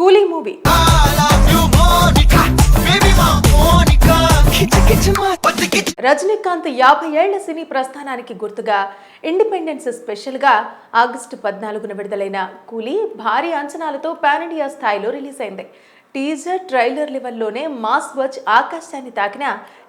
కూలీ మూవీ. రజనీకాంత్ 50 ఏళ్ల సినీ ప్రస్థానానికి గుర్తుగా ఇండిపెండెన్స్ స్పెషల్ గా ఆగస్టు 14న విడుదలైన కూలీ భారీ అంచనాలతో పాన్ ఇండియా స్థాయిలో రిలీజ్ అయింది. టీజర్ ట్రైలర్ లెవెల్లోనే మాస్ వాచ్ ఆకాశాన్ని తాకిన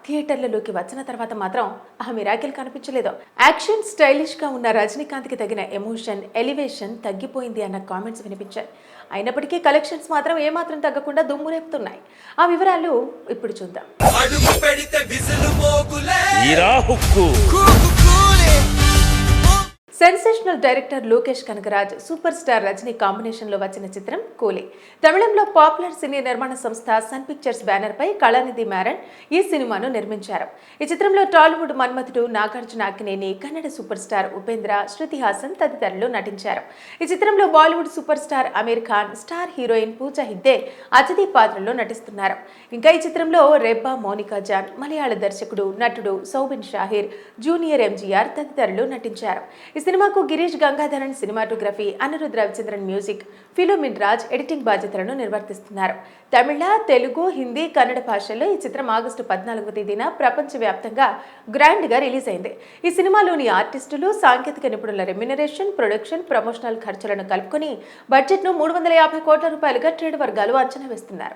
థియేటర్లలోకి వచ్చిన తర్వాత మాత్రం ఆ మిరాకిల్ కనిపించలేదు. యాక్షన్ స్టైలిష్ గా ఉన్న రజనీకాంత్ కి తగిన ఎమోషన్ ఎలివేషన్ తగ్గిపోయింది అన్న కామెంట్స్ వినిపించాయి. అయినప్పటికీ కలెక్షన్స్ మాత్రం ఏమాత్రం తగ్గకుండా దుమ్ము రేపుతున్నాయి. ఆ వివరాలు ఇప్పుడు చూద్దాం. Sensational director Lokesh Kanagaraj, super star Rajini combination లో వచ్చిన చిత్రం కూలీ. తమిళంలో పాపులర్ సినీ నిర్మాణ సంస్థ సన్ పిక్చర్స్ బ్యానర్ పై కళానిధి మారన్ ఈ సినిమాను నిర్మించారు. ఈ చిత్రంలో టాలీవుడ్ మన్మథుడు నాగార్జున అక్కినేని, కన్నడ సూపర్ స్టార్ ఉపేంద్ర, శృతి హాసన్ తదితరులు నటించారు. ఈ చిత్రంలో Bollywood super star Aamir Khan, star heroine Pooja Hegde అతిథి పాత్రలో నటిస్తున్నారు. ఇంకా ఈ చిత్రంలో రెబ్బా మోనికా జాన్, మలయాళ దర్శకుడు నటుడు సౌబిన్ షాహిర్, జూనియర్ ఎంజీఆర్ తదితరులు నటించారు. ఈ సినిమాకు Girish Gangadharan cinematography, Anirudh Ravichandran music, Philomin Raj editing బాధ్యతలను నిర్వర్తిస్తున్నారు. తమిళ, తెలుగు, హిందీ, కన్నడ భాషల్లో ఈ చిత్రం ఆగస్టు 14వ తేదీన ప్రపంచవ్యాప్తంగా గ్రాండ్ గా రిలీజ్ అయింది. ఈ సినిమాలోని ఆర్టిస్టులు, సాంకేతిక నిపుణుల రెమ్యునరేషన్, ప్రొడక్షన్, ప్రమోషనల్ ఖర్చులను కలుపుకొని బడ్జెట్ ను 350 కోట్ల రూపాయలుగా ట్రేడ్ వర్గాలు అంచనా వేస్తున్నారు.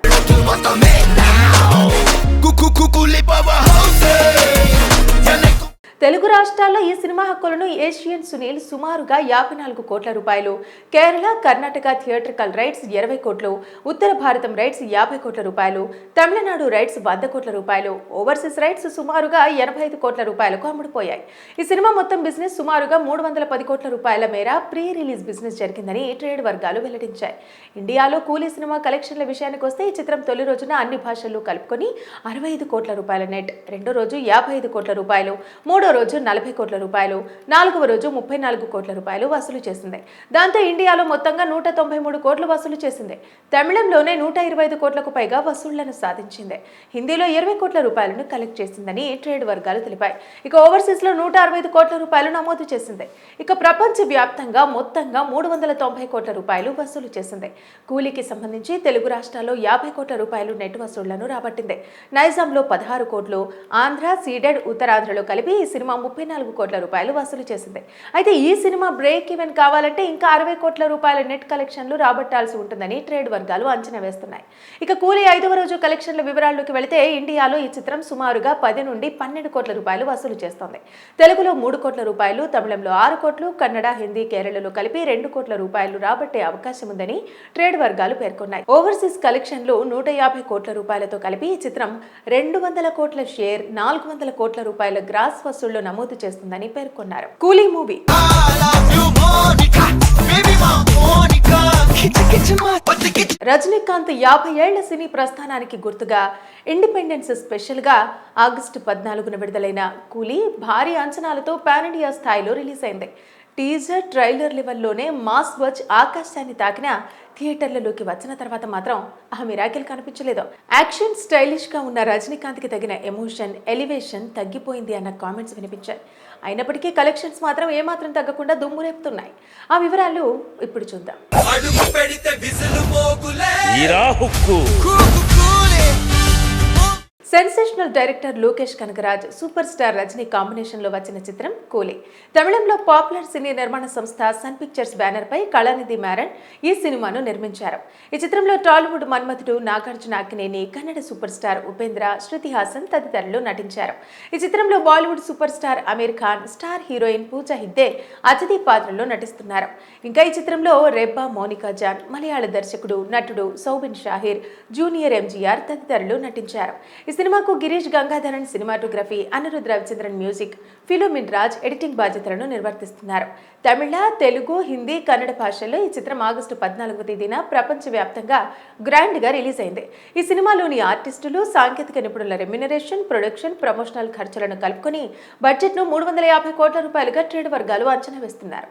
తెలుగు రాష్ట్రాల్లో ఈ సినిమా హక్కులను ఏషియన్ సునీల్ సుమారుగా 54 కోట్ల రూపాయలు, కేరళ, కర్ణాటక థియేట్రికల్ రైట్స్ 20 కోట్లు, ఉత్తర భారతం రైట్స్ 50 కోట్ల రూపాయలు, తమిళనాడు రైట్స్ 100 కోట్ల రూపాయలు, ఓవర్సీస్ రైట్స్ సుమారుగా 85 కోట్ల రూపాయలకు అమ్ముడుపోయాయి. ఈ సినిమా మొత్తం బిజినెస్ సుమారుగా 310 కోట్ల రూపాయల మేర ప్రీ రిలీజ్ బిజినెస్ జరిగిందని ట్రేడ్ వర్గాలు వెల్లడించాయి. ఇండియాలో కూలీ సినిమా కలెక్షన్ల విషయానికి వస్తే ఈ చిత్రం తొలి రోజున అన్ని భాషల్లో కలుపుకొని 65 కోట్ల రూపాయల నెట్, రెండో రోజు 55 కోట్ల రూపాయలు, మూడో రోజు 40 కోట్ల రూపాయలు, నాలుగవ రోజు 34 కోట్ల రూపాయలు వసూలు చేసింది. దాంతో ఇండియాలో మొత్తంగా 193 కోట్లు వసూలు చేసింది. తమిళంలోనే 125 కోట్లకు పైగా వసూళ్లను సాధించింది. హిందీలో 20 కోట్ల రూపాయలను కలెక్ట్ చేసిందని ట్రేడ్ వర్గాలు తెలిపాయి. ఇక ఓవర్సీస్ లో 165 కోట్ల రూపాయలు నమోదు చేసింది. ఇక ప్రపంచ వ్యాప్తంగా మొత్తంగా 390 కోట్ల రూపాయలు వసూలు చేసింది. కూలీకి సంబంధించి తెలుగు రాష్ట్రాల్లో 50 కోట్ల రూపాయలు నెట్ వసూళ్లను రాబట్టింది. నైజాంలో 16 కోట్లు, ఆంధ్ర, సీడెడ్, ఉత్తరాంధ్రలో కలిపి ఈ సినిమా 34 కోట్ల రూపాయలు వసూలు చేసింది. అయితే ఈ సినిమా బ్రేక్ ఈవెన్ కావాలంటే ఇంకా 60 కోట్ల రూపాయల నెట్ కలెక్షన్లు రాబట్టాల్సి ఉంటుందని ట్రేడ్ వర్గాలు అంచనా వేస్తున్నాయి. ఇక కూలీ 5వ రోజు కలెక్షన్ల వివరాల్లోకి వెళితే ఇండియాలో ఈ చిత్రం సుమారుగా 10 నుండి 12 కోట్ల రూపాయలు వసూలు చేస్తోంది. తెలుగులో 3 కోట్ల రూపాయలు, తమిళంలో 6 కోట్లు, కన్నడ, హిందీ, కేరళలో కలిపి 2 కోట్ల రూపాయలు రాబట్టే అవకాశం ఉందని ట్రేడ్ వర్గాలు పేర్కొన్నాయి. ఓవర్సీస్ కలెక్షన్లు 150 కోట్ల రూపాయలతో కలిపి ఈ చిత్రం 200 కోట్ల షేర్, 400 కోట్ల రూపాయల గ్రాస్ వసూళ్లు నమోదు చేస్తుందని పేర్కొన్నారు. కూలీ మూవీ. రజనీకాంత్ 50 ఏళ్ల సినీ ప్రస్థానానికి గుర్తుగా ఇండిపెండెన్స్ స్పెషల్ గా ఆగస్టు 14న విడుదలైన కూలీ భారీ అంచనాలతో పాన్ ఇండియా స్థాయిలో రిలీజ్ అయింది. టీజర్ ట్రైలర్ లెవెల్లోనే మాస్ వాచ్ ఆకాశాన్ని తాకిన థియేటర్లలోకి వచ్చిన తర్వాత మాత్రం ఆ మిరాకిల్ కనిపించలేదు. యాక్షన్ స్టైలిష్ గా ఉన్న రజనీకాంత్ కి తగిన ఎమోషన్ ఎలివేషన్ తగ్గిపోయింది అన్న కామెంట్స్ వినిపించాయి. అయినప్పటికీ కలెక్షన్స్ మాత్రం ఏమాత్రం తగ్గకుండా దుమ్ము రేపుతున్నాయి. ఆ వివరాలు ఇప్పుడు చూద్దాం. Sensational director Lokesh Kanagaraj, super star Rajini combination లో వచ్చిన చిత్రం కూలీ. తమిళంలో పాపులర్ సినీ నిర్మాణ సంస్థ సన్ పిక్చర్స్ బ్యానర్ పై కళానిధి మారన్ ఈ సినిమాను నిర్మించారు. ఈ చిత్రంలో టాలీవుడ్ మన్మథుడు నాగార్జున అక్కినేని, కన్నడ సూపర్ స్టార్ ఉపేంద్ర, శృతి హాసన్ తదితరులు నటించారు. ఈ చిత్రంలో Bollywood super star Aamir Khan, star heroine Pooja Hegde అతిథి పాత్రలో నటిస్తున్నారు. ఇంకా ఈ చిత్రంలో రెబ్బా మోనికా జాన్, మలయాళ దర్శకుడు నటుడు సౌబిన్ షాహిర్, జూనియర్ ఎంజీఆర్ తదితరులు నటించారు. ఈ సినిమాకు Girish Gangadharan cinematography, Anirudh Ravichandran music, Philomin Raj editing బాధ్యతలను నిర్వర్తిస్తున్నారు. తమిళ, తెలుగు, హిందీ, కన్నడ భాషల్లో ఈ చిత్రం ఆగస్టు 14వ తేదీన ప్రపంచవ్యాప్తంగా గ్రాండ్ గా రిలీజ్ అయింది. ఈ సినిమాలోని ఆర్టిస్టులు, సాంకేతిక నిపుణుల రెమ్యునరేషన్, ప్రొడక్షన్, ప్రమోషనల్ ఖర్చులను కలుపుకొని బడ్జెట్ ను 350 కోట్ల రూపాయలుగా ట్రేడ్ వర్గాలు అంచనా వేస్తున్నారు.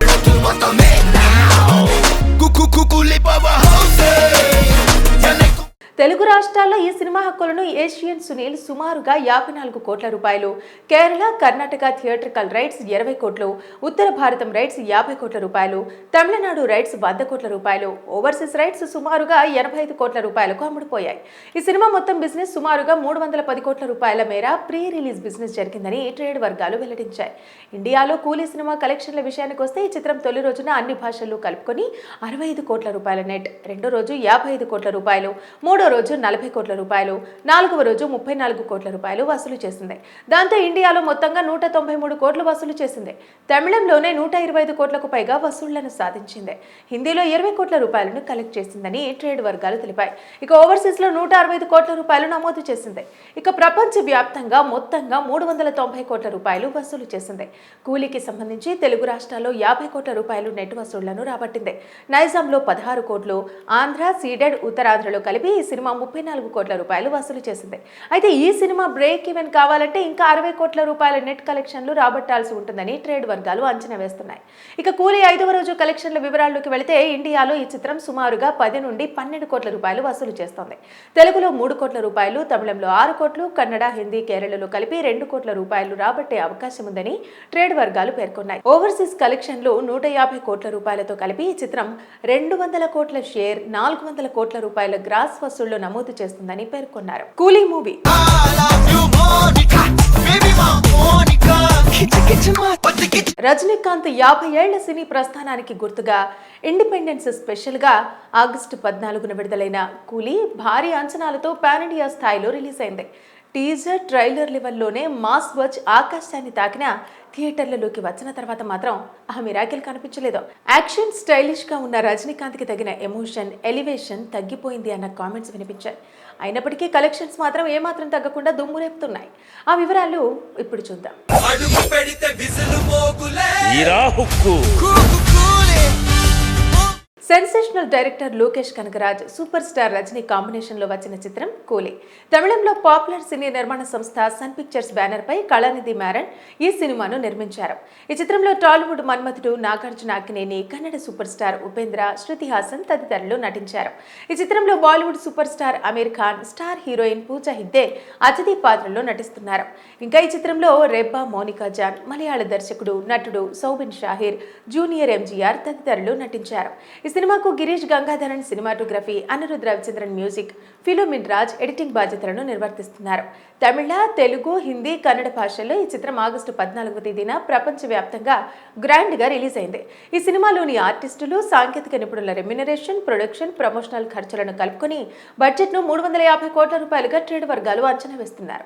తెలుగు రాష్ట్రాల్లో ఈ సినిమా హక్కులను ఏషియన్ సునీల్ సుమారుగా 54 కోట్ల రూపాయలు, కేరళ, కర్ణాటక థియేట్రికల్ రైట్స్ 20 కోట్లు, ఉత్తర భారతం రైట్స్ 50 కోట్ల రూపాయలు, తమిళనాడు రైట్స్ 100 కోట్ల రూపాయలు, ఓవర్సీస్ రైట్స్ సుమారుగా 85 కోట్ల రూపాయలకు అమ్ముడుపోయాయి. ఈ సినిమా మొత్తం బిజినెస్ సుమారుగా 310 కోట్ల రూపాయల మేర ప్రీ రిలీజ్ బిజినెస్ జరిగిందని ట్రేడ్ వర్గాలు వెల్లడించాయి. ఇండియాలో కూలీ సినిమా కలెక్షన్ల విషయానికి వస్తే ఈ చిత్రం తొలి రోజున అన్ని భాషల్లో కలుపుకొని 65 కోట్ల రూపాయల నెట్, రెండో రోజు 55 కోట్ల రూపాయలు, మూడో రోజు 40 కోట్ల రూపాయలు, నాలుగవ రోజు 34 కోట్ల రూపాయలు వసూలు చేసింది. దాంతో ఇండియాలో మొత్తంగా 193 కోట్లు వసూలు చేసింది. తమిళంలోనే 125 కోట్లకు పైగా వసూళ్లను సాధించింది. హిందీలో 20 కోట్ల రూపాయలను కలెక్ట్ చేసిందని ట్రేడ్ వర్గాలు తెలిపాయి. ఇక ఓవర్సీస్ లో 165 కోట్ల రూపాయలు నమోదు చేసింది. ఇక ప్రపంచ వ్యాప్తంగా మొత్తంగా 390 కోట్ల రూపాయలు వసూలు చేసింది. కూలీకి సంబంధించి తెలుగు రాష్ట్రాల్లో 50 కోట్ల రూపాయలు నెట్ వసూళ్లను రాబట్టింది. నైజాంలో 16 కోట్లు, ఆంధ్ర, సీడెడ్, ఉత్తరాంధ్రలో కలిపి ఈ సినిమా 34 కోట్ల రూపాయలు వసూలు చేసింది. అయితే ఈ సినిమా బ్రేక్ ఈవెన్ కావాలంటే ఇంకా 60 కోట్ల రూపాయల నెట్ కలెక్షన్లు రాబట్టాల్సి ఉంటుందని ట్రేడ్ వర్గాలు అంచనా వేస్తున్నాయి. ఇక కూలీ 5వ రోజు కలెక్షన్ల వివరాల్లోకి వెళితే ఇండియాలో ఈ చిత్రం సుమారుగా 10 నుండి 12 కోట్ల రూపాయలు వసూలు చేస్తోంది. తెలుగులో 3 కోట్ల రూపాయలు, తమిళంలో 6 కోట్లు, కన్నడ, హిందీ, కేరళలో కలిపి 2 కోట్ల రూపాయలు రాబట్టే అవకాశం ఉందని ట్రేడ్ వర్గాలు పేర్కొన్నాయి. ఓవర్సీస్ కలెక్షన్లు 150 కోట్ల రూపాయలతో కలిపి ఈ చిత్రం 200 కోట్ల షేర్, 400 కోట్ల రూపాయల గ్రాస్ వసూళ్లు నమోదు చేస్తుందని పేర్కొన్నారు. కూలీ మూవీ రజనీకాంత్ 50 ఏళ్ల సినీ ప్రస్థానానికి గుర్తుగా ఇండిపెండెన్స్ స్పెషల్ గా ఆగస్టు 14న విడుదలైన కూలీ భారీ అంచనాలతో పాన్ ఇండియా స్థాయిలో రిలీజ్ అయింది. టీజర్, ట్రైలర్ లెవెల్లోనే మాస్ వాచ్ ఆకాశాన్ని తాకిన థియేటర్లలోకి వచ్చిన తర్వాత మాత్రం ఆ మిరాకిల్ కనిపించలేదు. యాక్షన్ స్టైలిష్ గా ఉన్న రజనీకాంత్కి తగిన ఎమోషన్, ఎలివేషన్ తగ్గిపోయింది అన్న కామెంట్స్ వినిపించాయి. అయినప్పటికీ కలెక్షన్స్ మాత్రం ఏమాత్రం తగ్గకుండా దుమ్ము రేపుతున్నాయి. ఆ వివరాలు ఇప్పుడు చూద్దాం. Sensational director Lokesh Kanagaraj, super star Rajini combination లో వచ్చిన చిత్రం కూలీ. తమిళంలో పాపులర్ సినీ నిర్మాణ సంస్థ సన్ పిక్చర్స్ బ్యానర్ పై కళానిధి మారన్ ఈ సినిమాను నిర్మించారు. ఈ చిత్రంలో టాలీవుడ్ మన్మథుడు నాగార్జున అక్కినేని, కన్నడ సూపర్ స్టార్ ఉపేంద్ర, శృతి హాసన్ తదితరులు నటించారు. ఈ చిత్రంలో Bollywood super star Aamir Khan, star heroine Pooja Hegde అతిథి పాత్రలో నటిస్తున్నారు. ఇంకా ఈ చిత్రంలో రెబ్బా, మోనికా జాన్, మలయాళ దర్శకుడు, నటుడు సౌబిన్ షాహిర్, జూనియర్ ఎంజీఆర్ తదితరులు నటించారు. ఈ సినిమాకు Girish Gangadharan cinematography, Anirudh Ravichandran music, Philomin Raj editing బాధ్యతలను నిర్వర్తిస్తున్నారు. తమిళ, తెలుగు, హిందీ, కన్నడ భాషల్లో ఈ చిత్రం ఆగస్టు 14వ తేదీన ప్రపంచవ్యాప్తంగా గ్రాండ్ గా రిలీజ్ అయింది. ఈ సినిమాలోని ఆర్టిస్టులు, సాంకేతిక నిపుణుల రెమ్యునరేషన్, ప్రొడక్షన్, ప్రమోషనల్ ఖర్చులను కలుపుకొని బడ్జెట్ ను 350 కోట్ల రూపాయలుగా ట్రేడ్ వర్గాలు అంచనా వేస్తున్నారు.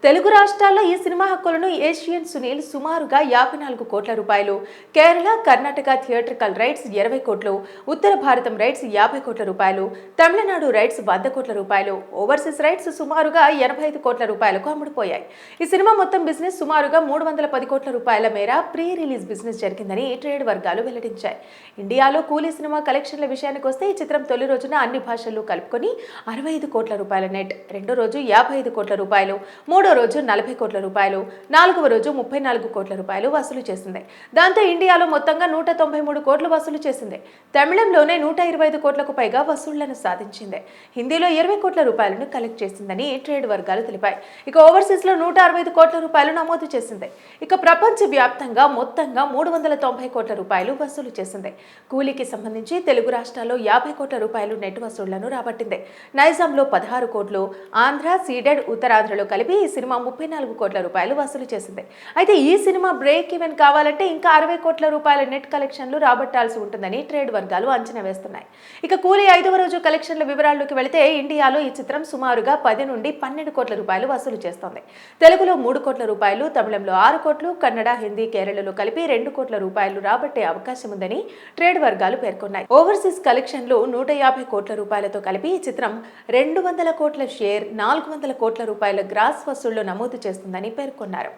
తెలుగు రాష్ట్రాల్లో ఈ సినిమా హక్కులను ఏషియన్ సునీల్ సుమారుగా 54 కోట్ల రూపాయలు, కేరళ, కర్ణాటక థియేట్రికల్ రైట్స్ 20 కోట్లు, ఉత్తర భారతం రైట్స్ 50 కోట్ల రూపాయలు, తమిళనాడు రైట్స్ 100 కోట్ల రూపాయలు, ఓవర్సీస్ రైట్స్ సుమారుగా 85 కోట్ల రూపాయలకు అమ్ముడుపోయాయి. ఈ సినిమా మొత్తం బిజినెస్ సుమారుగా 310 కోట్ల రూపాయల మేర ప్రీ రిలీజ్ బిజినెస్ జరిగిందని ట్రేడ్ వర్గాలు వెల్లడించాయి. ఇండియాలో కూలీ సినిమా కలెక్షన్ల విషయానికి వస్తే ఈ చిత్రం తొలి రోజున అన్ని భాషల్లో కలుపుకొని 65 కోట్ల రూపాయల నెట్, రెండో రోజు 55 కోట్ల రూపాయలు, మూడో రోజు 40 కోట్ల రూపాయలు, నాలుగవ రోజు 34 కోట్ల రూపాయలు వసూలు చేసింది. దాంతో ఇండియాలో మొత్తంగా 193 కోట్లు వసూలు చేసింది. తమిళంలోనే 125 కోట్లకు పైగా వసూళ్లను సాధించింది. హిందీలో 20 కోట్ల రూపాయలను కలెక్ట్ చేసిందని ట్రేడ్ వర్గాలు తెలిపాయి. ఇక ఓవర్సీస్ లో 165 కోట్ల రూపాయలు నమోదు చేసింది. ఇక ప్రపంచ వ్యాప్తంగా మొత్తంగా 390 కోట్ల రూపాయలు వసూలు చేసింది. కూలీకి సంబంధించి తెలుగు రాష్ట్రాల్లో 50 కోట్ల రూపాయలు నెట్ వసూళ్లను రాబట్టింది. నైజాంలో 16 కోట్లు, ఆంధ్ర, సీడెడ్, ఉత్తరాంధ్రలో కలిపి ఈ సినిమా 34 కోట్ల రూపాయలు వసూలు చేసింది. అయితే ఈ సినిమా బ్రేక్ ఈవెన్ కావాలంటే ఇంకా 60 కోట్ల రూపాయల నెట్ కలెక్షన్లు రాబట్టాల్సి ఉంటుందని ట్రేడ్ వర్గాలు అంచనా వేస్తున్నాయి. ఇక కూలీ 5వ రోజు కలెక్షన్ల వివరాల్లోకి వెళితే ఇండియాలో ఈ చిత్రం సుమారుగా 10 నుండి 12 కోట్ల రూపాయలు వసూలు చేస్తోంది. తెలుగులో 3 కోట్ల రూపాయలు, తమిళంలో 6 కోట్లు, కన్నడ, హిందీ, కేరళలో కలిపి 2 కోట్ల రూపాయలు రాబట్టే అవకాశం ఉందని ట్రేడ్ వర్గాలు పేర్కొన్నాయి. ఓవర్సీస్ కలెక్షన్లు 150 కోట్ల రూపాయలతో కలిపి ఈ చిత్రం 200 కోట్ల షేర్, 400 కోట్ల రూపాయల గ్రాస్ వసూళ్లు నమోదు చేస్తుందని పేర్కొన్నారు.